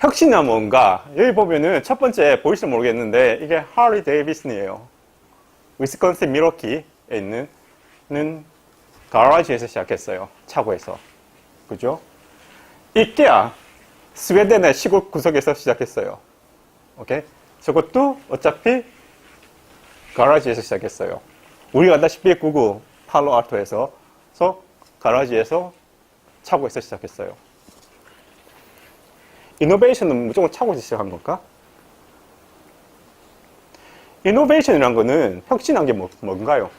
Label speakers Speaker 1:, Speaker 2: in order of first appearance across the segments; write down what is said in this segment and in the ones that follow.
Speaker 1: 혁신이란 뭔가? 여기 보면은 첫 번째 보이시면 모르겠는데 이게 하리 데이비슨이에요. 위스콘신 밀워키에 있는 가라지에서 시작했어요. 차고에서. 그죠? 이케아 스웨덴의 시골 구석에서 시작했어요. 오케이? 저것도 어차피 가라지에서 시작했어요. 우리가 알다시피 구구 팔로알토에서 가라지에서 차고에서 시작했어요. 이노베이션은 무조건 차고에서 시작한 걸까? 이노베이션이란 거는 혁신한 게 뭔가요?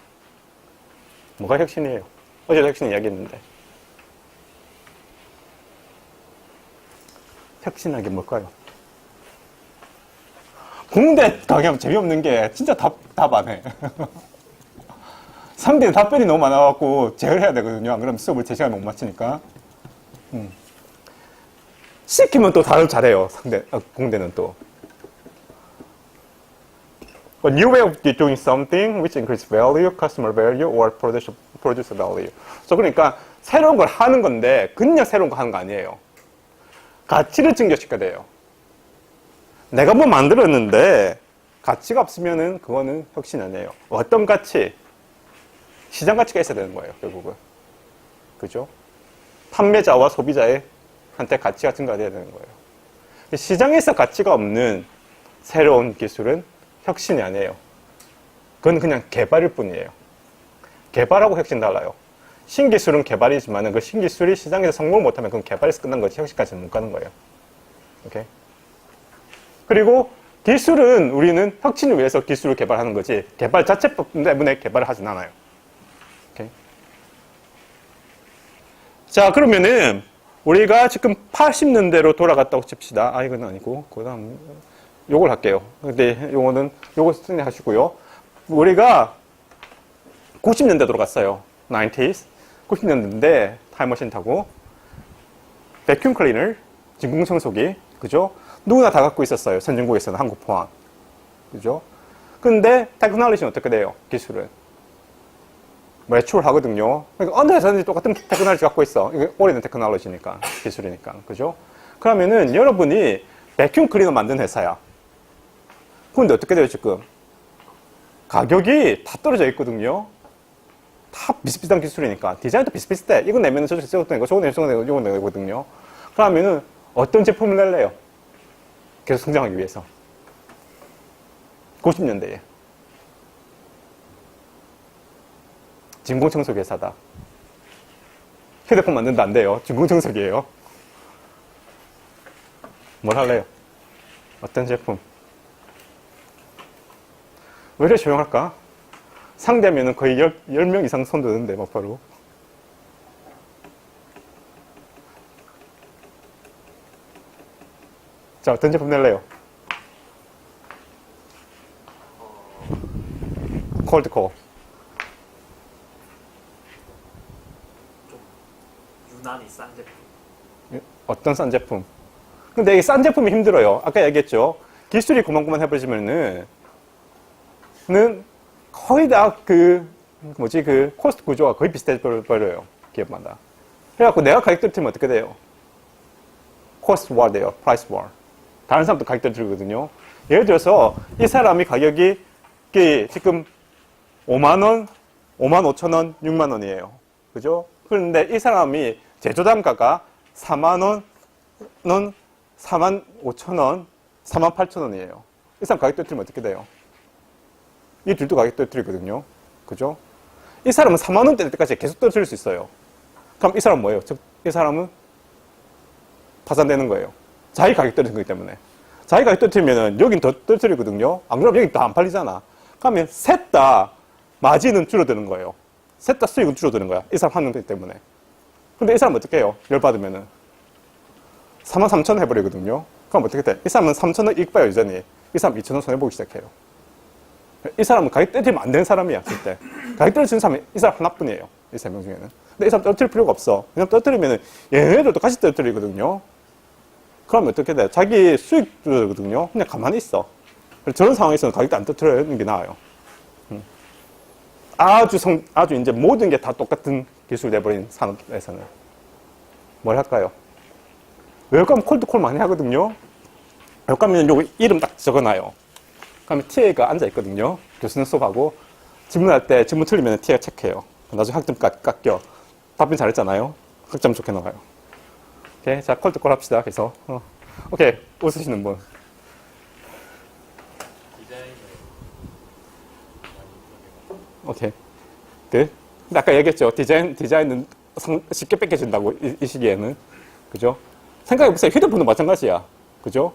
Speaker 1: 뭐가 혁신이에요? 어제도 혁신 이야기했는데. 혁신한 게 뭘까요? 공대 강의하면 재미없는 게 진짜 답 안 해. 상대는 답변이 너무 많아갖고 제어를 해야 되거든요. 안 그러면 수업을 제 시간에 못 마치니까. 시키면 또 다들 잘해요. 공대는 또. A new way of doing something which increases value, customer value, or producer value. 그러니까 새로운 걸 하는 건데 그냥 새로운 거 하는 거 아니에요. 가치를 증가시켜야 돼요. 내가 뭐 만들었는데 가치가 없으면은 그거는 혁신 아니에요. 어떤 가치? 시장 가치가 있어야 되는 거예요, 결국은. 그죠? 판매자와 소비자의 한테 가치가 증가돼야 되는 거예요. 시장에서 가치가 없는 새로운 기술은 혁신이 아니에요. 그건 그냥 개발일 뿐이에요. 개발하고 혁신 달라요. 신기술은 개발이지만 그 신기술이 시장에서 성공을 못하면 그건 개발에서 끝난 거지 혁신까지는 못 가는 거예요. 오케이? 그리고 기술은 우리는 혁신을 위해서 기술을 개발하는 거지 개발 자체 때문에 개발을 하진 않아요. 오케이? 자, 그러면은 우리가 지금 80년대로 돌아갔다고 칩시다. 아, 이건 아니고 그 다음 요걸 할게요. 근데 요거 생략하시고요. 우리가 90년대 돌아갔어요. 90s. 90년대인데 타임머신 타고 베큐um 클리너, 진공 청소기, 그죠? 누구나 다 갖고 있었어요. 선진국에서는 한국 포함. 그죠? 근데 테크놀로지는 어떻게 돼요? 기술은 매출 하거든요. 그러니까 어느 회사든지 똑같은 테크놀로지 갖고 있어. 이게 오래된 테크놀로지니까, 기술이니까. 그죠? 그러면은 여러분이 베큐um 클리너 만든 회사야. 근데 어떻게 돼요, 지금? 가격이 다 떨어져 있거든요. 다 비슷비슷한 기술이니까. 디자인도 비슷비슷해. 이거 내면은 저것도 내고, 저거 내고, 이거 내거든요. 그러면은 어떤 제품을 낼래요? 계속 성장하기 위해서. 90년대에. 진공청소기 회사다. 휴대폰 만든다 안 돼요. 진공청소기예요. 뭘 할래요? 어떤 제품? 왜 이렇게 조용할까? 상대하면은 거의 10명 이상 손 드는데, 막바로. 자, 어떤 제품 낼래요? 콜드콜.
Speaker 2: 좀 유난히 싼 제품.
Speaker 1: 어떤 싼 제품? 근데 이게 싼 제품이 힘들어요. 아까 얘기했죠. 기술이 고만고만 해버리면은 거의 다 코스트 구조가 거의 비슷해버려요. 기업마다. 그래갖고 내가 가격 떨어뜨리면 어떻게 돼요? 코스트 워 돼요. 프라이스 워. 다른 사람도 가격 떨어뜨리거든요. 예를 들어서 이 사람이 가격이 지금 5만원, 5만 5천원, 6만원이에요. 그죠? 그런데 이 사람이 제조단가가 4만원, 4만 5천원, 4만 8천원이에요. 이 사람 가격 떨어뜨리면 어떻게 돼요? 이 둘도 가격 떨어뜨리거든요. 그죠? 이 사람은 4만원 될 때까지 계속 떨어뜨릴 수 있어요. 그럼 이 사람은 뭐예요? 즉, 이 사람은 파산되는 거예요. 자기 가격 떨어진 거기 때문에. 자기 가격 떨어뜨리면은 여긴 더 떨어뜨리거든요. 안 그러면 여긴 더 안 팔리잖아. 그러면 셋 다 마진은 줄어드는 거예요. 셋 다 수익은 줄어드는 거야. 이 사람 하는 거기 때문에. 근데 이 사람은 어떻게 해요? 열받으면은 4만 3천 원 해버리거든요. 그럼 어떻게 돼? 이 사람은 3천 원 이익 봐요, 여전히. 이 사람 2천 원 손해보기 시작해요. 이 사람은 가격 떨어뜨리면 안 되는 사람이야, 절대. 가격 떨어지는 사람이 이 사람 하나뿐이에요. 이 세 명 중에는. 근데 이 사람 떨어뜨릴 필요가 없어. 그냥 떨어뜨리면은 얘네들도 같이 떨어뜨리거든요. 그러면 어떻게 돼? 자기 수익 줄어들거든요. 그냥 가만히 있어. 저런 상황에서는 가격도 안 떨어뜨리는 게 나아요. 아주 이제 모든 게 다 똑같은 기술 내버린 산업에서는 뭘 할까요? 웰컴 콜드콜 많이 하거든요. 벽 가면 요 이름 딱 적어놔요. 그러면 TA가 앉아있거든요. 교수는 수업하고. 질문할 때 질문 틀리면 TA가 체크해요. 나중에 학점 깎여. 답변 잘했잖아요. 학점 좋게 나가요. 오케이. 자, 콜드 콜 합시다. 그래서. 오케이. 웃으시는 분. 오케이. 근데 아까 얘기했죠. 디자인은 쉽게 뺏겨진다고, 이 시기에는. 그죠? 생각해보세요. 휴대폰도 마찬가지야. 그죠?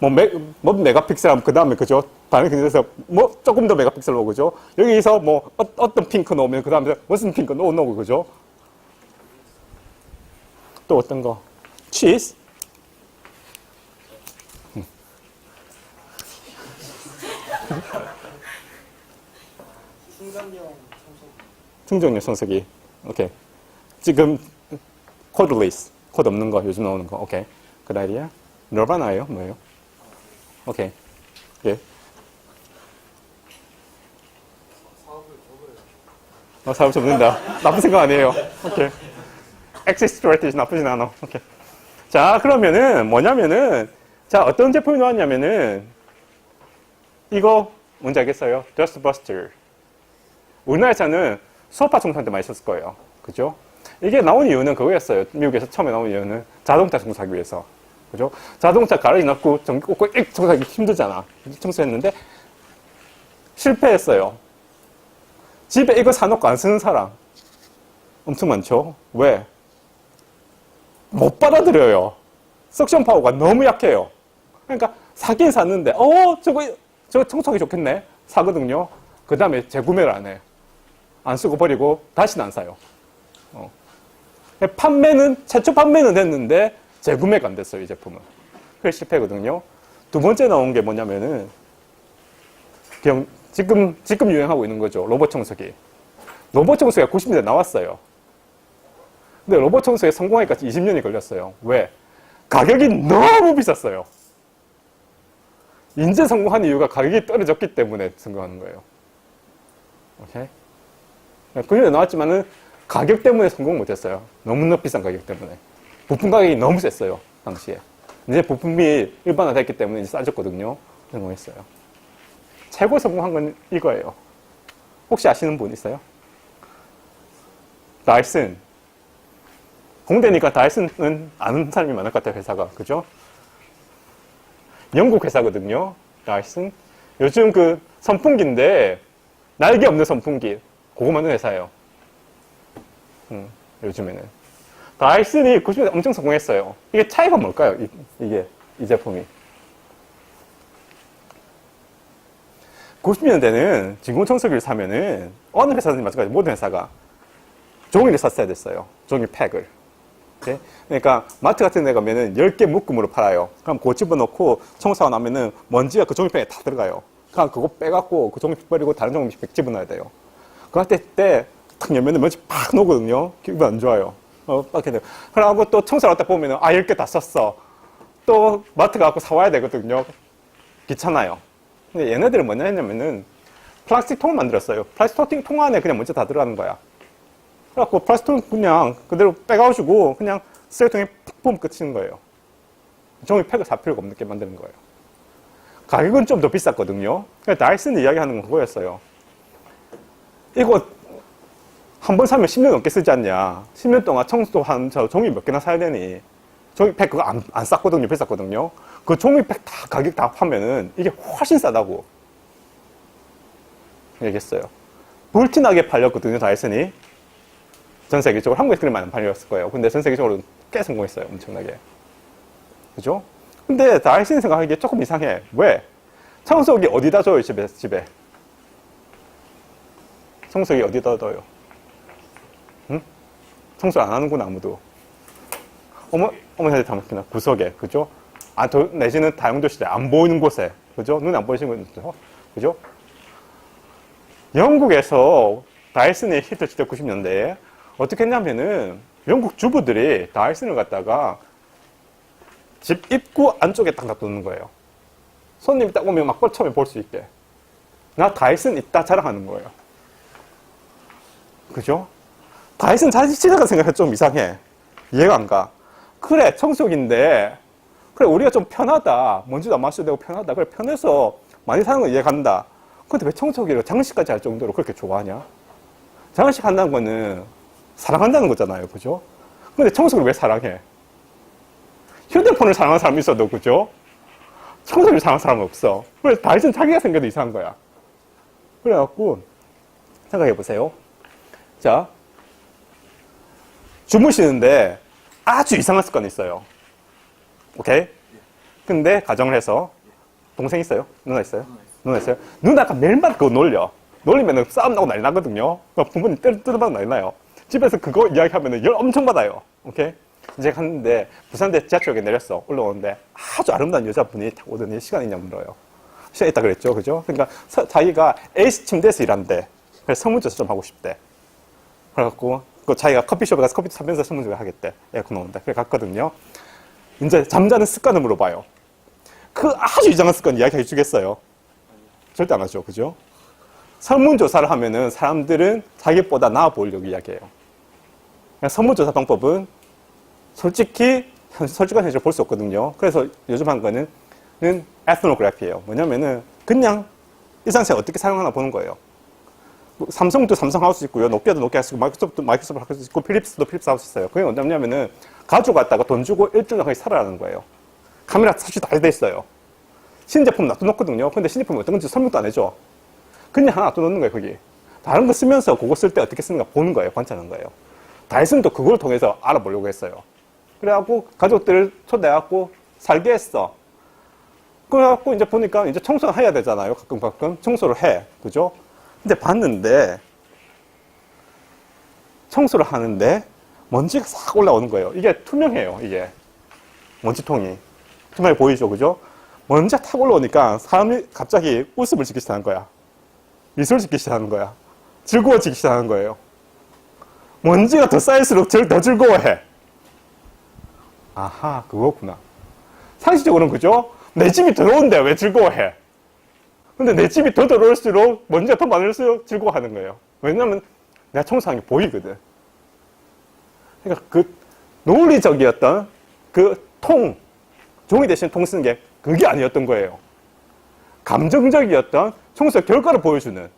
Speaker 1: 뭐 메가픽셀 하면 그 다음에, 그죠? 다른 그래서 뭐 조금 더 메가픽셀로, 그죠? 여기서 뭐 어떤 핑크 넣으면 그 다음에 무슨 핑크 넣고, 그죠? 또 어떤 거? 치즈? 충전용 청소기. 오케이. 지금 코드리스. 코드 없는 거, 요즘 나오는 거. 오케이. 그 아이디어? 너바나예요? 뭐예요? 오케이. 예. 사업을 접는다. 나쁜 생각 아니에요. 오케이. 액세스 스트래티지 나쁘진 않아. 오케이. 자, 그러면은 뭐냐면은, 자, 어떤 제품이 나왔냐면은, 이거 뭔지 알겠어요? 더스트버스터. 우리나라에서는 소파 청소할 때 많이 썼을 거예요. 그죠? 이게 나온 이유는 그거였어요. 미국에서 처음에 나온 이유는 자동차 청소하기 위해서. 그죠? 자동차 가로지 넣고 전기 꽂고 청소하기 힘들잖아. 청소했는데 실패했어요. 집에 이거 사놓고 안 쓰는 사람 엄청 많죠? 왜? 못 받아들여요. 석션 파워가 너무 약해요. 그러니까 사긴 샀는데 저거 청소하기 좋겠네. 사거든요. 그 다음에 재구매를 안 해. 안 쓰고 버리고 다시는 안 사요. 최초 판매는 됐는데 재구매가 안 됐어요, 이 제품은. 그게 실패거든요. 두 번째 나온 게 뭐냐면은 지금 유행하고 있는 거죠. 로봇 청소기. 로봇 청소기가 90년대 나왔어요. 근데 로봇 청소기 성공하기까지 20년이 걸렸어요. 왜? 가격이 너무 비쌌어요. 인제 성공한 이유가 가격이 떨어졌기 때문에 성공하는 거예요. 오케이? 그년에 나왔지만은 가격 때문에 성공 못했어요. 너무나 비싼 가격 때문에. 부품 가격이 너무 셌어요. 당시에. 이제 부품이 일반화됐기 때문에 이제 싸졌거든요. 성공했어요. 최고 성공한 건 이거예요. 혹시 아시는 분 있어요? 다이슨. 공대니까 다이슨은 아는 사람이 많을 것 같아요, 회사가. 그죠? 영국 회사거든요. 다이슨. 요즘 그 선풍기인데, 날개 없는 선풍기. 그거 만든 회사예요. 요즘에는. 다이슨이 90년대 엄청 성공했어요. 이게 차이가 뭘까요? 이 제품이. 90년대는 진공청소기를 사면은 어느 회사든지 마찬가지 모든 회사가 종이를 샀어야 됐어요. 종이 팩을. 오케이? 그러니까 마트 같은 데 가면은 10개 묶음으로 팔아요. 그럼 그거 집어넣고 청소하고 나면은 먼지가 그 종이팩에 다 들어가요. 그럼 그거 빼갖고 그 종이팩 버리고 다른 종이팩 집어넣어야 돼요. 그럴 때 탁 열면은 먼지 팍 녹거든요. 기분 안 좋아요. 빡게 돼요. 그러고 또 청소를 하다 보면은 10개 다 썼어. 또 마트 가갖고 사와야 되거든요. 귀찮아요. 근데 얘네들은 뭐냐 했냐면은 플라스틱 통을 만들었어요. 플라스틱 통 안에 그냥 먼지 다 들어가는 거야. 그래갖고 플라스틱 통 그냥 그대로 빼가지고 그냥 쓰레기통에 푹 부으면 끝인 거예요. 종이팩을 살 필요가 없게 만드는 거예요. 가격은 좀 더 비쌌거든요. 다이슨이 이야기하는 건 그거였어요. 이거 한 번 사면 10년 넘게 쓰지 않냐. 10년 동안 청소한 종이 몇 개나 사야 되니. 종이팩 그거 안 쌌거든요. 비쌌거든요. 그 종이팩 다 가격 다 하면은 이게 훨씬 싸다고 얘기했어요. 불티나게 팔렸거든요. 다이슨이. 전 세계적으로. 한국에서 그렇게 많이 팔렸을 거예요. 근데 전 세계적으로 꽤 성공했어요. 엄청나게. 그죠? 근데 다이슨이 생각하기에 조금 이상해. 왜? 청소기 어디다 둬요? 집에. 청소기 어디다 둬요? 응? 청소 안 하는구나, 아무도. 어머니한테 다 맡기나? 구석에. 그죠? 내지는 다용도실에 안 보이는 곳에. 그죠? 눈에 안 보이시는 곳에. 그죠? 영국에서 다이슨이 히트를 칠 때 90년대에 어떻게 했냐면은 영국 주부들이 다이슨을 갖다가 집 입구 안쪽에 딱 놔두는 거예요. 손님이 딱 오면 막 처음에 볼 수 있게. 나 다이슨 있다 자랑하는 거예요. 그죠? 다이슨 자식 지나가 생각해 좀 이상해. 이해가 안 가. 그래, 청소기인데 그래, 우리가 좀 편하다. 먼지도 안 마셔도 되고 편하다. 그래, 편해서 많이 사는 건 이해간다. 근데 왜 청소기를 장식까지 할 정도로 그렇게 좋아하냐? 장식 한다는 거는 사랑한다는 거잖아요. 그죠? 근데 청소기를 왜 사랑해? 휴대폰을 사랑하는 사람이 있어도, 그죠? 청소기를 사랑하는 사람은 없어. 그래서 다이슨 자기가 생겨도 이상한 거야. 그래갖고, 생각해 보세요. 자, 주무시는데 아주 이상한 습관이 있어요. 오케이? 근데 가정을 해서, 동생 있어요? 누나 있어요? 누나 있어요? 누나가 매일마다 그거 놀려. 놀리면 싸움 나고 난리 나거든요. 부모님 뜯어봐도 난리 나요. 집에서 그거 이야기하면 열 엄청 받아요. 오케이? 이제 갔는데, 부산대 지하철역에 내렸어. 올라오는데, 아주 아름다운 여자분이 타고 오더니 시간 있냐고 물어요. 시간 있다 그랬죠. 그죠? 그러니까 자기가 에이스 침대에서 일한대. 그래서 설문조사 좀 하고 싶대. 그래갖고, 자기가 커피숍에 가서 커피 사면서 설문조사 하겠대. 에어컨 나온다. 그래 갔거든요. 이제 잠자는 습관을 물어봐요. 그 아주 이상한 습관 이야기해 주겠어요? 절대 안 하죠. 그죠? 설문조사를 하면은 사람들은 자기보다 나아 보이려고 이야기해요. 설문조사 방법은 솔직한 현실을 볼 수 없거든요. 그래서 요즘 한 거는 에스노그래피예요. 뭐냐면은 그냥 일상생활 어떻게 사용하나 보는 거예요. 삼성도 삼성 하우스 있고요. 노키아도 노키아 하우스 있고, 마이크로소프트도 마이크로소프트 하우스 있고, 필립스도 필립스 하우스 있어요. 그게 뭐냐면은 가져갔다가 돈 주고 일주일 동안 살아라는 거예요. 카메라 설치 다 돼 있어요. 신제품 놔둬놓거든요. 근데 신제품이 어떤 건지 설명도 안 해줘. 그냥 하나 놔둬놓는 거예요, 거기. 다른 거 쓰면서 그거 쓸 때 어떻게 쓰는가 보는 거예요. 관찰하는 거예요. 다이슨도 그걸 통해서 알아보려고 했어요. 그래갖고 가족들을 초대해갖고 살게 했어. 그래갖고 이제 보니까 이제 청소를 해야 되잖아요. 가끔 청소를 해. 그죠? 근데 봤는데, 청소를 하는데 먼지가 싹 올라오는 거예요. 이게 투명해요, 이게. 먼지통이. 투명해 보이죠, 그죠? 먼지가 탁 올라오니까 사람이 갑자기 웃음을 짓기 시작하는 거야. 미소를 짓기 시작하는 거야. 즐거워지기 시작하는 거예요. 먼지가 더 쌓일수록 더 즐거워해. 아하, 그거구나. 상식적으로는 그죠? 내 집이 더러운데 왜 즐거워해? 근데 내 집이 더 더러울수록 먼지가 더 많을수록 즐거워하는 거예요. 왜냐면 내가 청소하는 게 보이거든. 그러니까 그 논리적이었던 그 종이 대신 통 쓰는 게 그게 아니었던 거예요. 감정적이었던 청소의 결과를 보여주는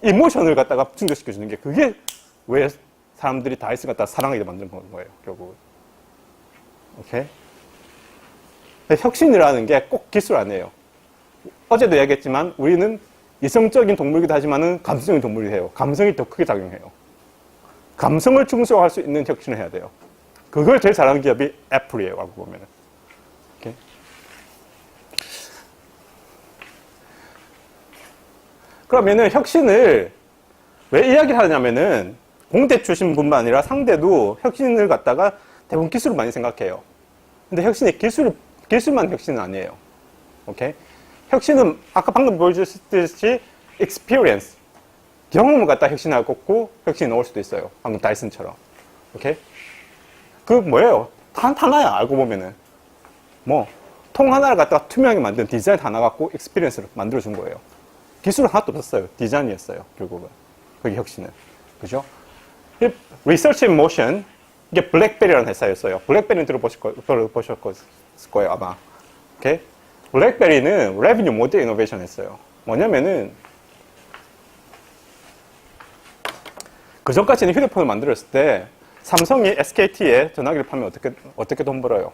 Speaker 1: 이모션을 갖다가 충족시켜주는 게 그게 왜 사람들이 다이슨 갖다가 사랑하게 만든 거예요, 결국은. 오케이? 혁신이라는 게 꼭 기술 아니에요. 어제도 이야기했지만 우리는 이성적인 동물이기도 하지만은 감성적인 동물이에요. 감성이 더 크게 작용해요. 감성을 충족할 수 있는 혁신을 해야 돼요. 그걸 제일 잘하는 기업이 애플이에요, 알고 보면은. 오케이? 그러면은 혁신을 왜 이야기를 하냐면은 공대 출신 뿐만 아니라 상대도 혁신을 갖다가 대부분 기술을 많이 생각해요. 근데 혁신이 기술만 혁신은 아니에요. 오케이? 혁신은 아까 방금 보여주셨듯이 experience, 경험을 갖다 혁신할 거고 혁신이 나올 수도 있어요. 방금 다이슨처럼. 오케이? 그 뭐예요? 하나야, 알고 보면은. 통 하나를 갖다가 투명하게 만든 디자인 하나 갖고 experience를 만들어준 거예요. 기술은 하나도 없었어요. 디자인이었어요, 결국은. 그게 혁신은. 그죠? Research in Motion, 이게 블랙베리라는 회사였어요. 블랙베리는 들어보셨을 거예요, 아마. 오케이? 블랙베리는 레비뉴 모델 이노베이션 했어요. 뭐냐면은, 그 전까지는 휴대폰을 만들었을 때, 삼성이 SKT에 전화기를 팔면 어떻게 돈 벌어요?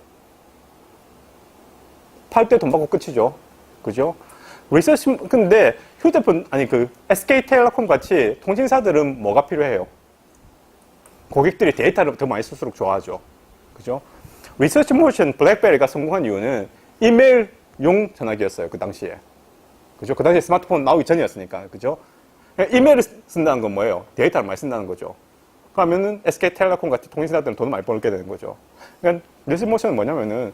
Speaker 1: 팔 때 돈 받고 끝이죠. 그죠? 근데 휴대폰, SK텔레콤 같이 통신사들은 뭐가 필요해요? 고객들이 데이터를 더 많이 쓸수록 좋아하죠. 그죠? 리서치 모션 블랙베리가 성공한 이유는 이메일용 전화기였어요. 그 당시에. 그죠? 그 당시에 스마트폰 나오기 전이었으니까. 그죠? 이메일을 쓴다는 건 뭐예요? 데이터를 많이 쓴다는 거죠. 그러면은 SK텔레콤 같은 통신사들은 돈을 많이 벌게 되는 거죠. 그러니까 리서치 모션은 뭐냐면은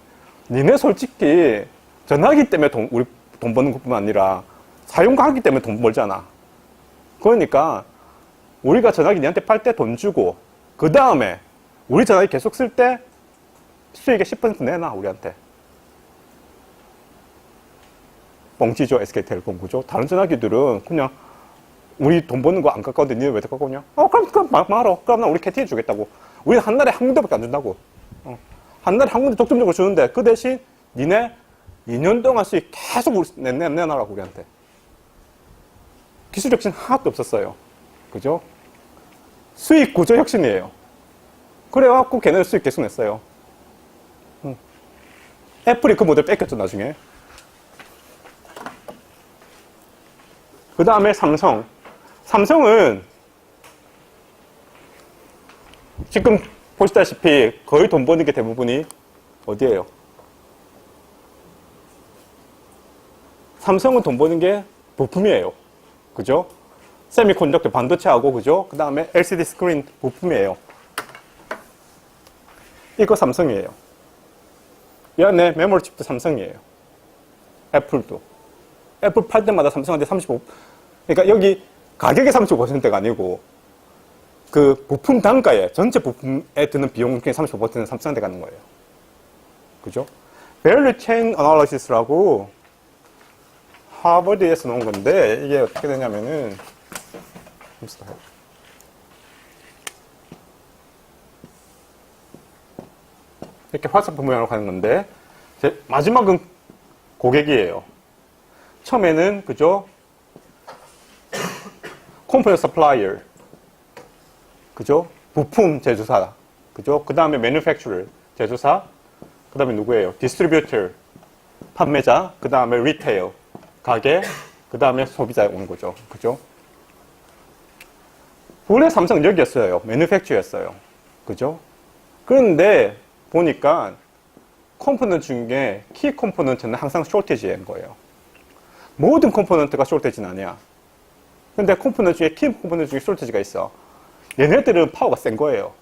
Speaker 1: 니네 솔직히 전화기 때문에 우리 돈 버는 것뿐만 아니라 사용과 하기 때문에 돈 벌잖아. 그러니까 우리가 전화기 니한테 팔 때 돈 주고 그 다음에 우리 전화기 계속 쓸 때 수익의 10% 내놔, 우리한테. 뻥치죠, SK텔레콤. 그죠? 다른 전화기들은 그냥 우리 돈 버는 거 안 깎아도 니네 왜 더 깎아오냐? 그럼 말어. 그럼 나 우리 캐티 해주겠다고. 우리 한 달에 한 군데밖에 안 준다고. 한 달에 한 군데 독점적으로 주는데 그 대신 니네 2년 동안 수익 계속 내놔라고 우리한테. 기술 혁신 하나도 없었어요. 그죠? 수익 구조 혁신이에요. 그래갖고 걔네들 수익 계속 냈어요. 애플이 그 모델 뺏겼죠, 나중에. 그 다음에 삼성. 삼성은 지금 보시다시피 거의 돈 버는 게 대부분이 어디예요? 삼성은 돈 버는 게 부품이에요. 그죠? 세미컨덕터 반도체하고, 그죠? 그 다음에 LCD 스크린 부품이에요. 이거 삼성이에요. 이 안에 메모리 칩도 삼성이에요. 애플도. 애플 팔 때마다 삼성한테 35, 그러니까 여기 가격이 35%가 아니고 그 부품 단가에, 전체 부품에 드는 비용 중에 35%는 삼성한테 가는 거예요. 그죠? Value Chain Analysis라고 하버드에서 나온 건데, 이게 어떻게 되냐면은, 이렇게 화살표 모양으로 가는 건데, 마지막은 고객이에요. 처음에는, 그죠? Component Supplier. 그죠? 부품 제조사. 그죠? 그 다음에 Manufacturer. 제조사. 그 다음에 누구예요? Distributor. 판매자. 그 다음에 Retail. 가게. 그 다음에 소비자에 오는 거죠. 그죠? 원래 삼성은 여기였어요. Manufacturer였어요. 그죠? 그런데 보니까 컴포넌트 중에 키 컴포넌트는 항상 쇼티지인 거예요. 모든 컴포넌트가 쇼티지는 아니야. 근데 컴포넌트 중에 키 컴포넌트 중에 쇼티지가 있어. 얘네들은 파워가 센 거예요.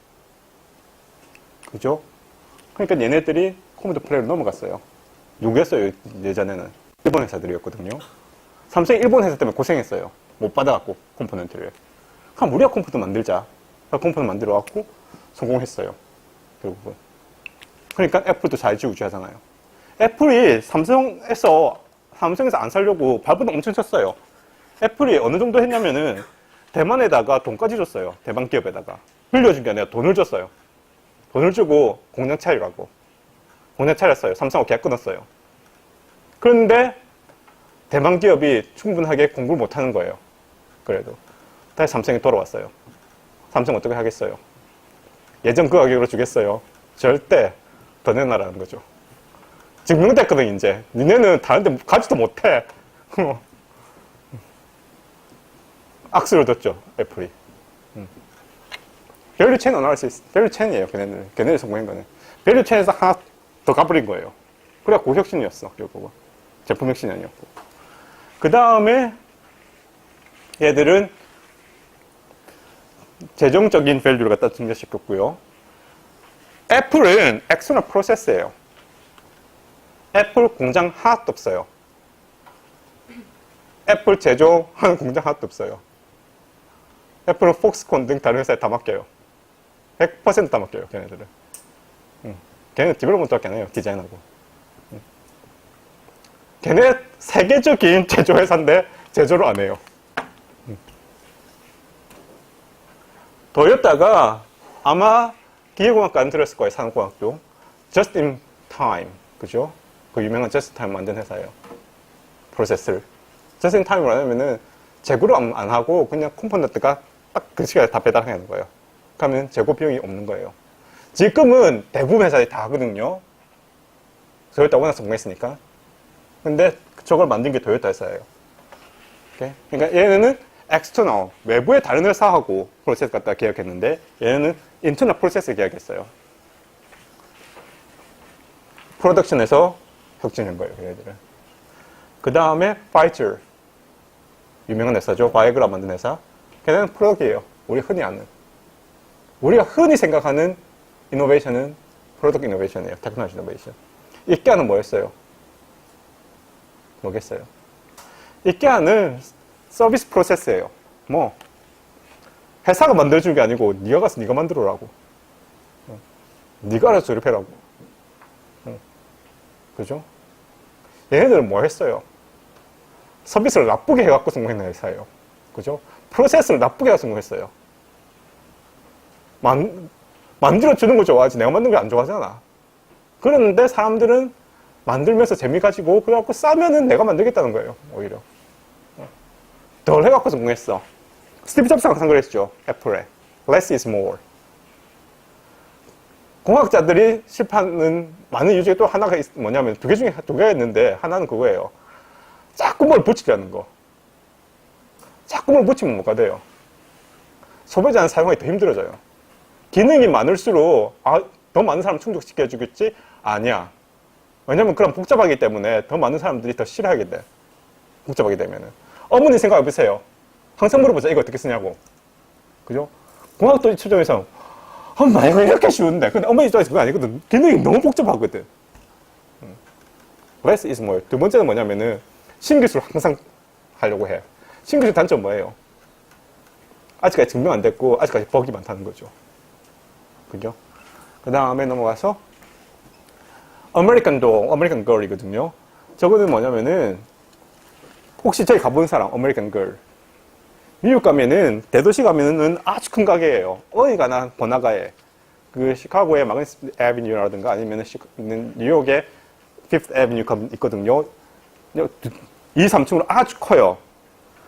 Speaker 1: 그죠? 그러니까 얘네들이 컴퓨터 플레이로 넘어갔어요. 누구였어요? 예전에는 일본 회사들이었거든요. 삼성이 일본 회사 때문에 고생했어요. 못 받아갖고 컴포넌트를. 그럼 우리가 컴퓨터 만들자. 컴퓨터 만들어갖고 성공했어요. 결국은. 그러니까 애플도 자유주의하잖아요. 애플이 삼성에서 안 살려고 발버둥 엄청 쳤어요. 애플이 어느 정도 했냐면은 대만에다가 돈까지 줬어요. 대만 기업에다가. 빌려준 게 아니라 돈을 줬어요. 돈을 주고 공장 차리라고. 공장 차렸어요. 삼성하고 계약 끊었어요. 그런데 대만 기업이 충분하게 공부를 못하는 거예요. 그래도. 다시 삼성이 돌아왔어요. 삼성 어떻게 하겠어요? 예전 그 가격으로 주겠어요? 절대 더 내놔라는 거죠. 증명됐거든, 이제. 니네는 다른 데 가지도 못해. 악수를 뒀죠, 애플이. 밸류 체인 어나리시스, 밸류 체인이에요, 걔네들 성공한 거는. 밸류 체인에서 하나 더 가버린 거예요. 그래야 고혁신이었어, 결국은. 제품 혁신이 아니었고. 그 다음에 얘들은 재정적인 밸류를 갖다 증가시켰고요. 애플은 엑스터널 프로세스예요. 애플 공장 하나도 없어요. 애플 제조하는 공장 하나도 없어요. 애플은 폭스콘 등 다른 회사에 다 맡겨요. 100% 다 맡겨요, 걔네들은. 걔네는 디벨롭먼트밖에 안 해요, 디자인하고. 걔네 세계적인 제조회사인데 제조를 안 해요. 토요타가 아마 기계공학과 안 들었을 거예요, 산업공학도. Just in time. 그죠? 그 유명한 Just in time 만든 회사예요. 프로세스를. Just in time을 하면은 재고를 안 하고 그냥 컴포넌트가 딱 그 시간에 다 배달하는 거예요. 그러면 재고 비용이 없는 거예요. 지금은 대부분 회사들이 다 하거든요. 토요타 워낙 성공했으니까. 근데 저걸 만든 게 토요타 회사예요. 오케이? 그러니까 얘네는 external, 외부의 다른 회사하고 프로세스 갖다 계약했는데 얘네는 internal 프로세스 계약했어요. 프로덕션에서 혁신한 거예요, 얘네들은. 그 다음에 Pfizer, 유명한 회사죠. 바이그라 만든 회사. 걔네는 프로덕트예요. 우리가 흔히 생각하는 이노베이션은 프로덕트 이노베이션이에요. 테크놀로지 이노베이션. 이케아는 뭐였어요? 뭐겠어요? 이케아는 서비스 프로세스예요. 뭐 회사가 만들어준 게 아니고 네가 가서 네가 만들어라고. 네가 알아서 조립해라고. 그죠? 얘네들은 뭐 했어요? 서비스를 나쁘게 해갖고 성공했는 회사예요. 그죠? 프로세스를 나쁘게 해서 성공했어요. 만들어주는 거 좋아하지 내가 만든 거 안 좋아하잖아. 그런데 사람들은 만들면서 재미 가지고 그래갖고 싸면은 내가 만들겠다는 거예요. 오히려 덜 해갖고 성공했어. 스티브 잡스가 항상 그랬죠. 애플에 less is more. 공학자들이 실패하는 많은 이유 중에 또 하나가 뭐냐면 두 개 중에 두 개가 있는데 하나는 그거예요. 자꾸 뭘 붙이려는 거. 자꾸 뭘 붙이면 뭐가 돼요? 소비자는 사용하기 더 힘들어져요. 기능이 많을수록 더 많은 사람 충족시켜주겠지? 아니야. 왜냐면 그럼 복잡하기 때문에 더 많은 사람들이 더 싫어하게 돼. 복잡하게 되면은. 어머니 생각해보세요. 항상 물어보자. 이거 어떻게 쓰냐고. 그죠? 공학도 추정에서 엄마 이거 이렇게 쉬운데. 근데 어머니 입장에서 그거 아니거든. 기능이 너무 복잡하거든. less is more. 두 번째는 뭐냐면은 신기술 항상 하려고 해. 신기술 단점 뭐예요? 아직까지 증명 안 됐고 아직까지 버기 많다는 거죠. 그죠? 그 다음에 넘어가서 아메리칸 도, 아메리칸 걸이거든요. 저거는 뭐냐면은 혹시 저기 가본 사람 아메리칸 걸 미국 가면은 대도시 가면은 아주 큰 가게예요. 어디 가나 번화가에 그 시카고의 마그니스 애비뉴라든가 아니면은 뉴욕의 피프트 애비뉴 있거든요. 2, 3층으로 아주 커요.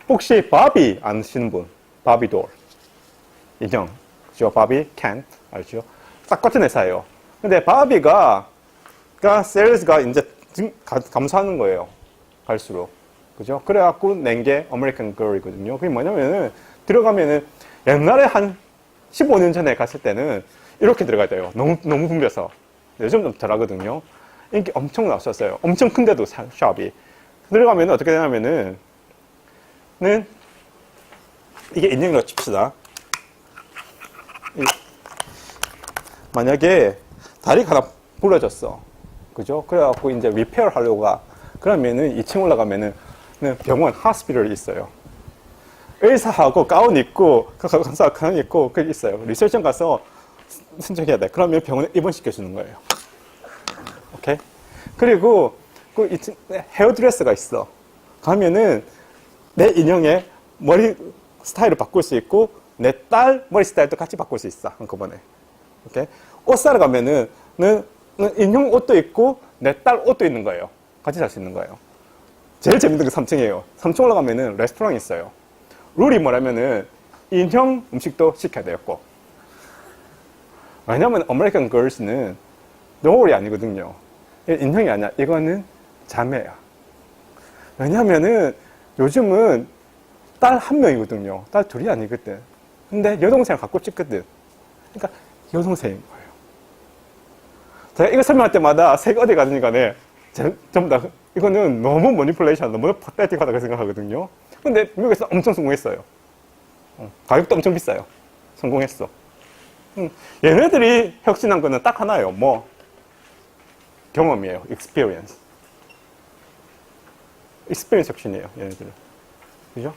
Speaker 1: 혹시 바비 아시는 분? 바비돌 인형, 그죠? 바비 캔 알죠? 딱 같은 회사예요. 근데 바비가 세일즈가 이제 감소하는 거예요. 갈수록. 그죠? 그래갖고 낸 게 아메리칸 걸이거든요. 그게 뭐냐면은, 들어가면은, 옛날에 한 15년 전에 갔을 때는 이렇게 들어가야 돼요. 너무 붐벼서. 요즘 좀 덜 하거든요. 인기 엄청 나왔었어요. 엄청 큰데도 샵이. 들어가면은 어떻게 되냐면은, 이게 인형이라고 칩시다. 만약에 다리가 하나 부러졌어. 그죠? 그래갖고 이제 리페어 하려고 가. 그러면은 2층 올라가면은 병원, 하스피털이 있어요. 의사하고 가운 입고, 간사 가운 입고, 그게 있어요. 리셉션 가서 신청해야 돼. 그러면 병원에 입원시켜주는 거예요. 오케이? 그리고 그 2층 헤어드레스가 있어. 가면은 내 인형의 머리 스타일을 바꿀 수 있고, 내 딸 머리 스타일도 같이 바꿀 수 있어. 한꺼번에. 오케이? 옷 사러 가면은, 인형 옷도 있고, 내 딸 옷도 있는 거예요. 같이 살 수 있는 거예요. 제일 재밌는 게 3층이에요. 3층 올라가면은 레스토랑이 있어요. 룰이 뭐냐면은, 인형 음식도 시켜야 돼요, 꼭. 왜냐면, 아메리칸 걸스는 노을이 아니거든요. 인형이 아니야. 이거는 자매야. 왜냐면은, 요즘은 딸 한 명이거든요. 딸 둘이 아니거든. 근데 여동생을 갖고 싶거든. 그러니까 여동생인 거예요. 제가 이거 설명할 때마다 세계 어디 가든지 간에 전부 다 이거는 너무 머니플레이션, 너무 파테틱하다고 생각하거든요. 근데 미국에서 엄청 성공했어요. 가격도 엄청 비싸요. 성공했어. 얘네들이 혁신한 거는 딱 하나예요. 뭐? 경험이에요. experience. experience 혁신이에요. 얘네들은. 그죠?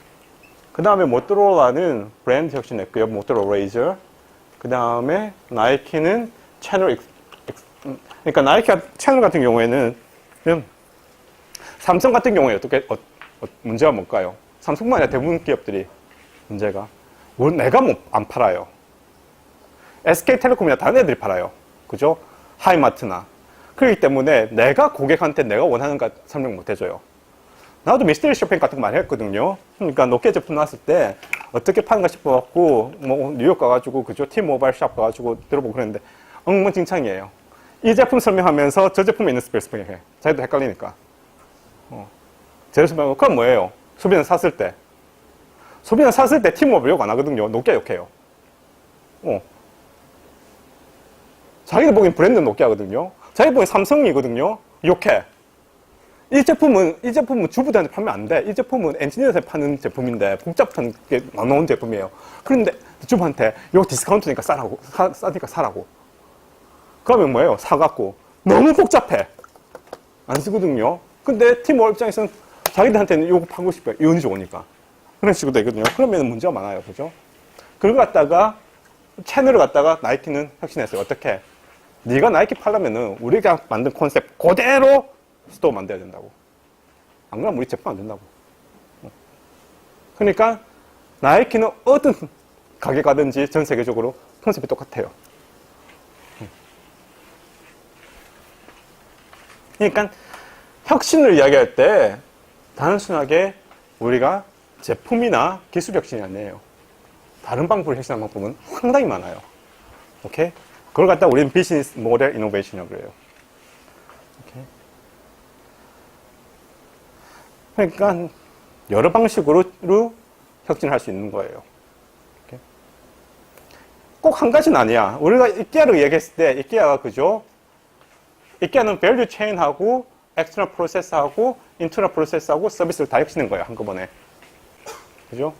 Speaker 1: 그 다음에 모토로라는 브랜드 혁신했고요. 모토로라 레이저. 그 다음에 나이키는 채널, 그러니까 나이키 채널 같은 경우에는 삼성 같은 경우에 어떻게 문제가 뭘까요? 삼성만 아니라 대부분 기업들이 문제가 내가 뭐 안 팔아요. SK텔레콤이나 다른 애들이 팔아요. 그죠? 하이마트나. 그렇기 때문에 내가 고객한테 내가 원하는 거 설명 못 해줘요. 나도 미스터리 쇼핑 같은 거 많이 했거든요. 그러니까 노키아 제품 나왔을 때 어떻게 파는가 싶어갖고 뭐 뉴욕 가가지고 그죠? T-모바일 샵 가가지고 들어보고 그랬는데 엉망진창이에요. 이 제품 설명하면서 저 제품에 있는 스펙 설명해. 자기도 헷갈리니까. 제일 설명하고 그건 뭐예요? 소비자 샀을 때. 소비자 샀을 때 T-모바일 욕 안 하거든요. 노키아 욕해요. 자기들 보기엔 브랜드 노키아거든요. 자기 보기엔 삼성이거든요. 욕해. 이 제품은 주부들한테 팔면 안 돼. 이 제품은 엔지니어한테 파는 제품인데 복잡한 게 나온 제품이에요. 그런데 주부한테 이거 디스카운트니까 싸니까 사라고. 그러면 뭐예요? 사갖고 너무 복잡해. 안 쓰거든요. 근데 팀워 입장에서는 자기들한테는 이거 팔고 싶어요. 이운이 좋으니까. 그런 식으로 되거든요. 그러면 문제가 많아요. 그죠? 그걸 갖다가 채널을 갖다가 나이키는 혁신했어요. 어떻게? 네가 나이키 팔려면은 우리가 만든 컨셉 그대로 스토어 만들어야 된다고. 안 그러면 우리 제품 안 된다고. 그러니까 나이키는 어떤 가게 가든지 전 세계적으로 컨셉이 똑같아요. 그러니까 혁신을 이야기할 때 단순하게 우리가 제품이나 기술 혁신이 아니에요. 다른 방법을 혁신하는 방법은 상당히 많아요. 오케이? 그걸 갖다 우리는 비즈니스 모델 이노베이션이라고 그래요. 오케이? 그러니까 여러 방식으로 혁신할 수 있는 거예요. 오케이? 꼭 한 가지는 아니야. 우리가 이케아를 얘기했을 때 이케아가 그죠? 이케아는 밸류 체인하고 엑스터널 프로세스하고 인터널 프로세스하고 서비스를 다 혁신한 거예요. 한꺼번에. 그죠?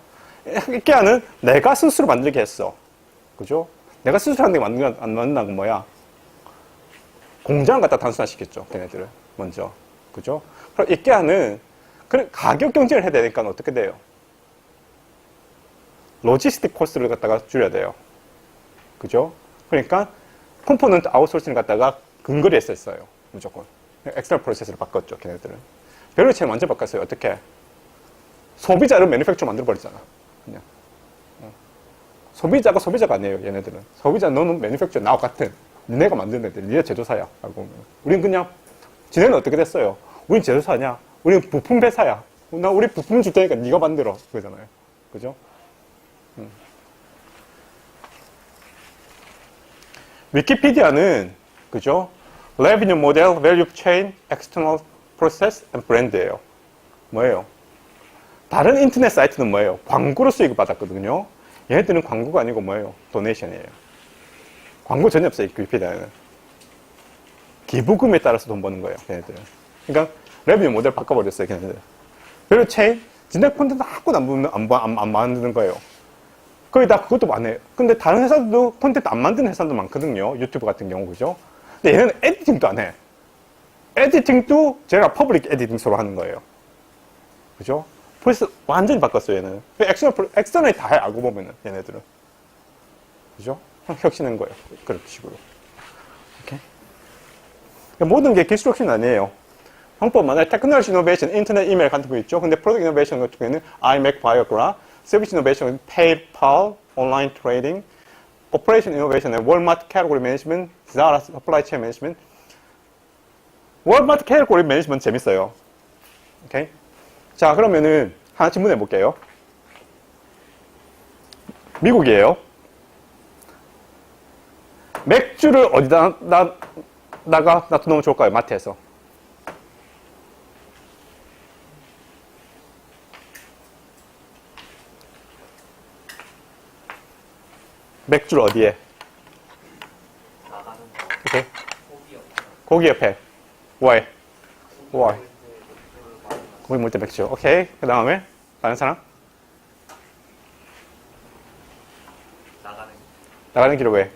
Speaker 1: 이케아는 내가 스스로 만들게 했어. 그죠? 내가 스스로 하는 게 안 만든다는 건 뭐야? 공장을 갖다 단순화시켰죠. 걔네들을. 먼저. 그죠? 그럼 이케아는 가격 경쟁을 해야 되니까 어떻게 돼요? 로지스틱 코스트를 갖다가 줄여야 돼요. 그죠? 그러니까 컴포넌트 아웃소싱을 갖다가 근거리 했었어요. 무조건. 엑스터널 프로세스를 바꿨죠. 걔네들은. 밸류체인 완전 바꿨어요. 어떻게? 소비자를 매니팩처 만들어버렸잖아. 그냥. 소비자가 아니에요. 얘네들은. 소비자 너는 매니팩처 나와 같은. 니네가 만든 애들. 니네 제조사야. 알고 보면. 우린 그냥 지네는 어떻게 됐어요? 우린 제조사냐? 우린 부품 회사야. 나 우리 부품 줄 테니까 네가 만들어. 그거잖아요. 그죠? 위키피디아는 그죠? Revenue Model, Value Chain, External Process, and Brand예요. 뭐예요? 다른 인터넷 사이트는 뭐예요? 광고로 수익을 받았거든요. 얘네들은 광고가 아니고 뭐예요? 도네이션이에요. 광고 전혀 없어요. 위키피디아는. 기부금에 따라서 돈 버는 거예요. 걔네들은. 그러니까 레비뉴 모델 바꿔버렸어요. 걔네들. 그리고 체인, 진짜 콘텐츠 아무것도 안 만드는 거예요. 거기다 그것도 안 해요. 근데 다른 회사들도 콘텐츠 안 만드는 회사도 많거든요. 유튜브 같은 경우, 그죠? 근데 얘네는 에디팅도 안 해. 에디팅도 제가 퍼블릭 에디팅 서로 하는 거예요. 그죠? 벌써 완전히 바꿨어요, 얘는. 엑스터널이 다 해, 알고 보면은, 얘네들은. 그죠? 혁신한 거예요. 그런 식으로. 오케이? 모든 게 기술 혁신 아니에요. 방법 많아요. 테크놀로지 이노베이션, 인터넷 이메일 같은 거 있죠. 근데 프로덕트 이노베이션 같은 경우에는 iMac, Viagra, 서비스 이노베이션은 PayPal, 온라인 트레이딩, 오퍼레이션 이노베이션은 월마트 캐테고리 매니지먼트, 자라 서플라이 체인 매니지먼트. 월마트 캐테고리 매니지먼트 재밌어요. 오케이? 자, 그러면은 하나 질문해 볼게요. 미국이에요. 맥주를 어디다 놔두면 좋을까요? 마트에서. 맥주를 어디에?
Speaker 2: 나가는
Speaker 1: 오케이.
Speaker 2: 고기 없고
Speaker 1: 고기 옆에. Why? Why?
Speaker 2: 고기
Speaker 1: 고기 먹을 때 맥주. 오케이. 그 다음에 다른 사람? 나가는 길에 왜?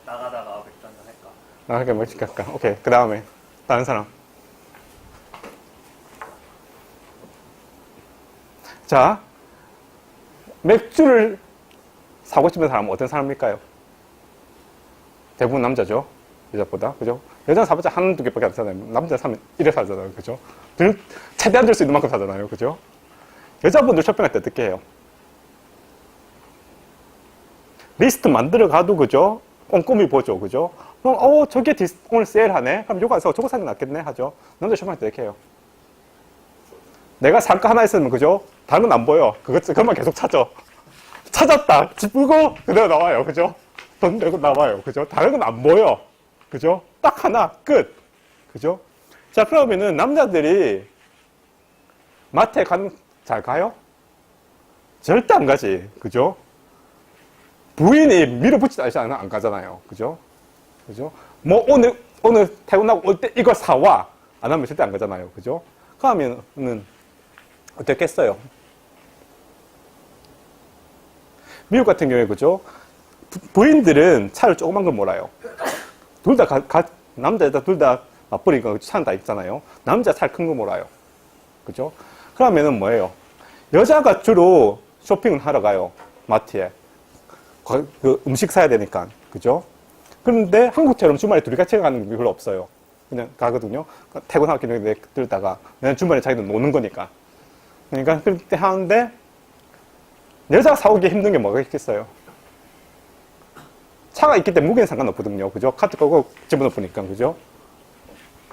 Speaker 2: 나가다가 맥주 한잔 할까?
Speaker 1: 나가니까 맥주 갈까? 오케이. 그 다음에 다른 사람. 자, 맥주를 사고 싶은 사람은 어떤 사람일까요? 대부분 남자죠. 여자보다. 그죠? 여자는 사봤자 한두 개밖에 안 사잖아요. 남자 사면 1회 사잖아요. 그죠? 최대한 들 수 있는 만큼 사잖아요. 그죠? 여자분들 쇼핑할 때 어떻게 해요? 리스트 만들어 가도, 그죠? 꼼꼼히 보죠. 그죠? 그럼, 저게 오늘 세일하네? 그럼 요거 안 사고 저거 사는 게 낫겠네? 하죠. 남자 쇼핑할 때 이렇게 해요. 내가 살 거 하나 있으면, 그죠? 다른 건 안 보여. 그것만 계속 찾아. 찾았다. 짚고 그대로 나와요. 그죠? 돈 내고 나와요. 그죠? 다른 건 안 보여. 그죠? 딱 하나. 끝. 그죠? 자, 그러면은 남자들이 마트에 잘 가요? 절대 안 가지. 그죠? 부인이 밀어붙이지 않으면 안 가잖아요. 그죠? 그죠? 뭐, 오늘 퇴근하고 올 때 이거 사와. 안 하면 절대 안 가잖아요. 그죠? 그러면은, 어떻겠어요? 미국 같은 경우에, 그죠? 부인들은 차를 조그만 걸 몰아요. 둘 다 남자, 여자 둘 다 맞벌이니까 차는 다 있잖아요. 남자 차를 큰 거 몰아요. 그죠? 그러면은 뭐예요? 여자가 주로 쇼핑을 하러 가요. 마트에. 그 음식 사야 되니까. 그죠? 그런데 한국처럼 주말에 둘이 같이 가는 게 별로 없어요. 그냥 가거든요. 퇴근하고 길에 들다가, 그냥 주말에 자기들 노는 거니까. 그러니까 그때 하는데, 여자가 사오기 힘든 게 뭐가 있겠어요? 차가 있기 때문에 무게는 상관없거든요. 그죠? 카트 끄고 집어넣으니까. 그죠?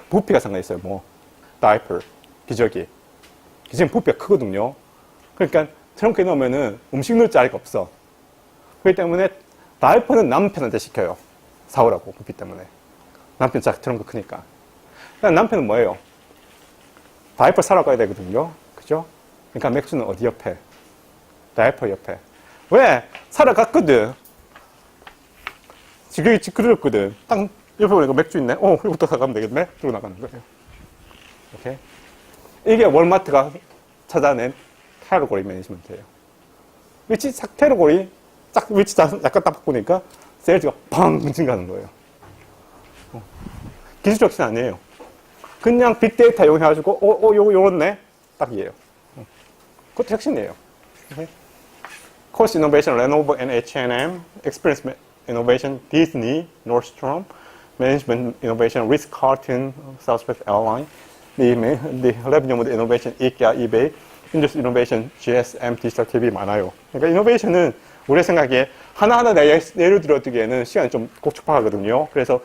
Speaker 1: 부피가 상당히 있어요. 뭐 다이퍼, 기저귀. 기저귀는 부피가 크거든요. 그러니까 트렁크에 넣으면은 음식 넣을 자리가 없어. 그렇기 때문에 다이퍼는 남편한테 시켜요. 사오라고, 부피 때문에. 남편 트렁크 크니까. 그러니까 남편은 뭐예요? 다이퍼 사러 가야 되거든요. 그죠? 그러니까 맥주는 어디 옆에? 다이퍼 옆에. 왜? 사러 갔거든. 지금 그렸거든. 딱 옆에 보니까 맥주 있네. 이것도 사가면 되겠네. 들고 나가는 거예요. 오케이? 이게 월마트가 찾아낸 카테고리 매니지먼트예요. 위치 카테고리 위치 약간 딱 바꾸니까 세일즈가 팡 증가하는 거예요. 기술적 신 아니에요. 그냥 빅데이터 이용해가지고 요렇네 딱 이해요. 그것도 혁신이에요. 오케이? Cost Innovation, Lenovo and H&M, Experience Innovation, Disney, Nordstrom, Management Innovation, Ritz-Carlton, Southwest Airlines, the Revenue Model Innovation, IKEA, eBay, Industry Innovation, GSM, Digital TV 많아요. 그러니까 이노베이션은 우리 생각에 하나하나 예를 들어두기에는 시간이 좀 촉박하거든요. 그래서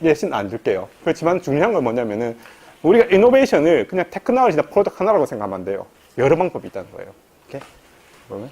Speaker 1: 예시는 안 줄게요. 그렇지만 중요한 건 뭐냐면은 우리가 이노베이션을 그냥 테크놀로지나 프로덕트 하나라고 생각하면 안 돼요. 여러 방법이 있다는 거예요. 오케이? 그러면